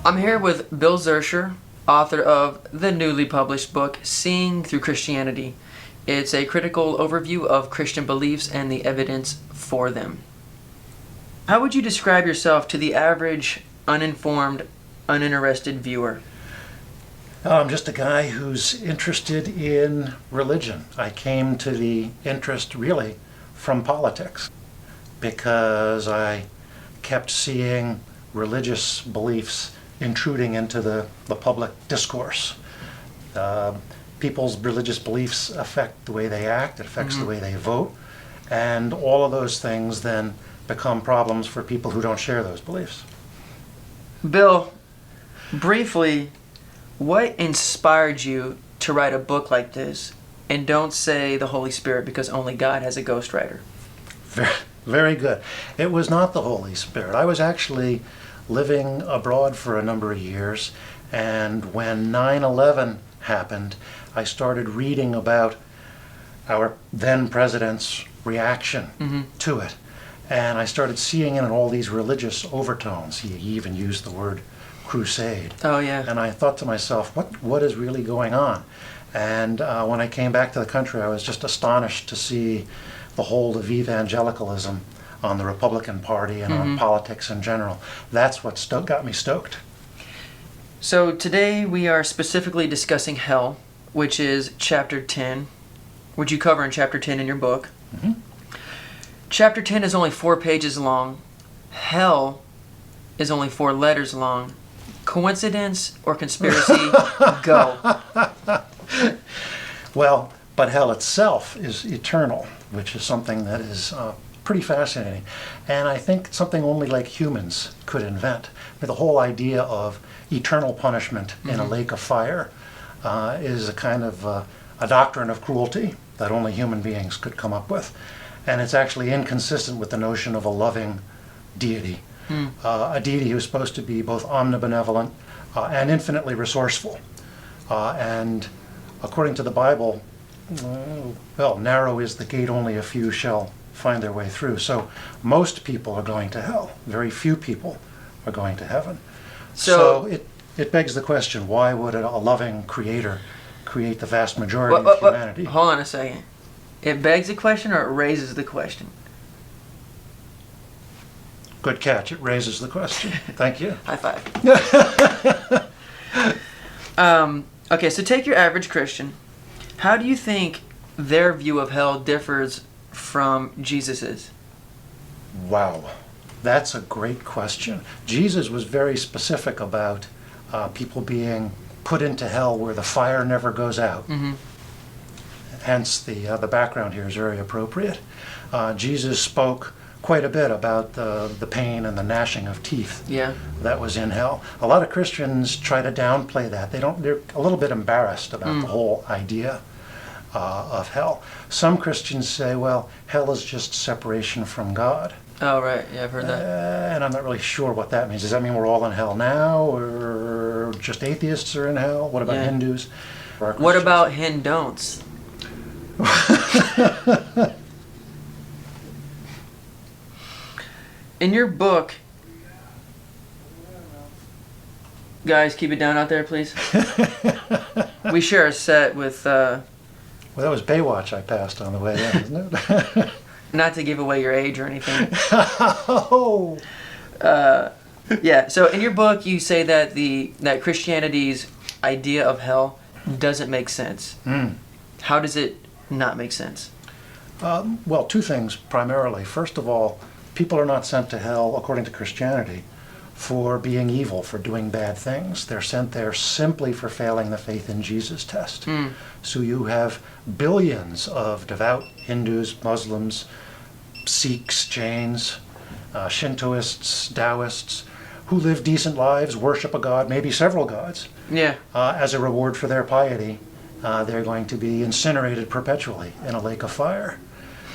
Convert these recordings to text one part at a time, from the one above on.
I'm here with Bill Zuersher, author of the newly published book, Seeing Through Christianity. It's a critical overview of Christian beliefs and the evidence for them. How would you describe yourself to the average, uninformed, uninterested viewer? I'm just a guy who's interested in religion. I came to the interest really from politics because I kept seeing religious beliefs intruding into the public discourse. People's religious beliefs affect the way they act, it affects the way they vote, and all of those things then become problems for people who don't share those beliefs. Bill, briefly, what inspired you to write a book like this? And don't say the Holy Spirit, because only God has a ghostwriter. Very, very good. It was not the Holy Spirit. I was actually living abroad for a number of years, and when 9/11 happened, I started reading about our then president's reaction to it. And I started seeing in it all these religious overtones. He even used the word crusade. Oh, yeah. And I thought to myself, what is really going on? And when I came back to the country, I was just astonished to see the hold of evangelicalism on the Republican Party and on politics in general. That's what got me stoked. So today we are specifically discussing hell, which is chapter 10, which you cover in chapter 10 in your book. Chapter 10 is only 4 pages long. Hell is only 4 letters long. Coincidence or conspiracy? Go. Well, but hell itself is eternal, which is something that is pretty fascinating. And I think something only like humans could invent. The whole idea of eternal punishment in a lake of fire is a kind of a doctrine of cruelty that only human beings could come up with. And it's actually inconsistent with the notion of a loving deity. A deity who's supposed to be both omnibenevolent and infinitely resourceful. And according to the Bible, well, narrow is the gate, only a few shall find their way through. So most people are going to hell. Very few people are going to heaven. So it begs the question, why would a loving creator create the vast majority of humanity? Hold on a second. It begs the question or it raises the question? Good catch. It raises the question. Thank you. High five. Okay, so take your average Christian. How do you think their view of hell differs from Jesus's? Wow. That's a great question. Jesus was very specific about people being put into hell where the fire never goes out. Hence, the background here is very appropriate. Jesus spoke quite a bit about the pain and the gnashing of teeth that was in hell. A lot of Christians try to downplay that. They're a little bit embarrassed about the whole idea of hell. Some Christians say, well, hell is just separation from God. Oh, right. Yeah, I've heard that. And I'm not really sure what that means. Does that mean we're all in hell now, or just atheists are in hell? What about Hindus? What about Hindon'ts? In your book, guys, keep it down out there, please. We share a set with... Well, that was Baywatch I passed on the way in, isn't it? Not to give away your age or anything. Oh. Yeah, so in your book you say that that Christianity's idea of hell doesn't make sense. How does it not make sense? Well, 2 things primarily. First of all, people are not sent to hell, according to Christianity, for being evil, for doing bad things. They're sent there simply for failing the faith in Jesus test. So you have billions of devout Hindus, Muslims, Sikhs, Jains, Shintoists, Taoists, who live decent lives, worship a god, maybe several gods. As a reward for their piety, they're going to be incinerated perpetually in a lake of fire.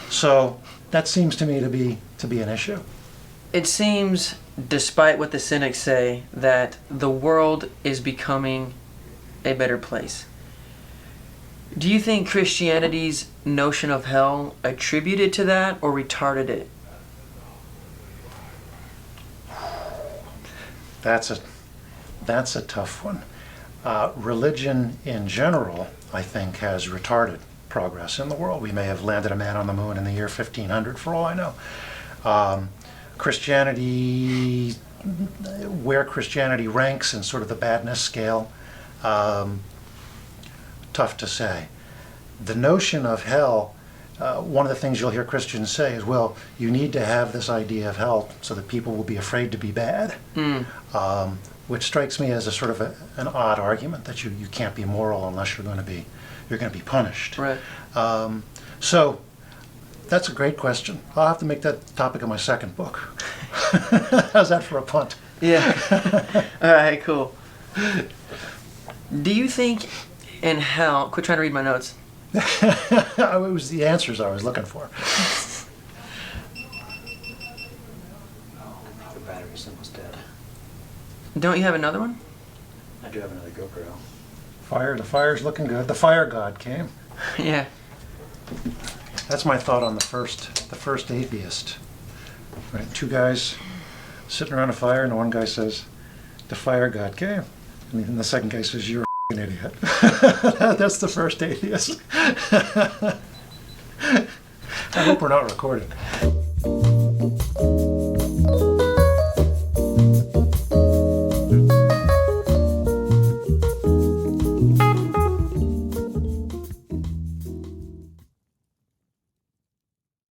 So that seems to me to be an issue. It seems, despite what the cynics say, that the world is becoming a better place. Do you think Christianity's notion of hell attributed to that or retarded it? That's That's a tough one. Religion in general, I think, has retarded progress in the world. We may have landed a man on the moon in the year 1500 for all I know. Christianity, where Christianity ranks in sort of the badness scale, tough to say. The notion of hell, one of the things you'll hear Christians say is, well, you need to have this idea of hell so that people will be afraid to be bad, which strikes me as a sort of an odd argument, that you can't be moral unless you're going to be punished. Right. So that's a great question. I'll have to make that the topic of my second book. How's that for a punt? Yeah. All right, cool. Do you think in hell, quit trying to read my notes. It was the answers I was looking for. The battery's almost dead. Don't you have another one? I do have another GoPro. The fire's looking good. The fire god came. Yeah. That's my thought on the first atheist. Right, two guys sitting around a fire, and one guy says, "The fire god came," and then the second guy says, "You're an idiot." That's the first atheist. I hope we're not recorded.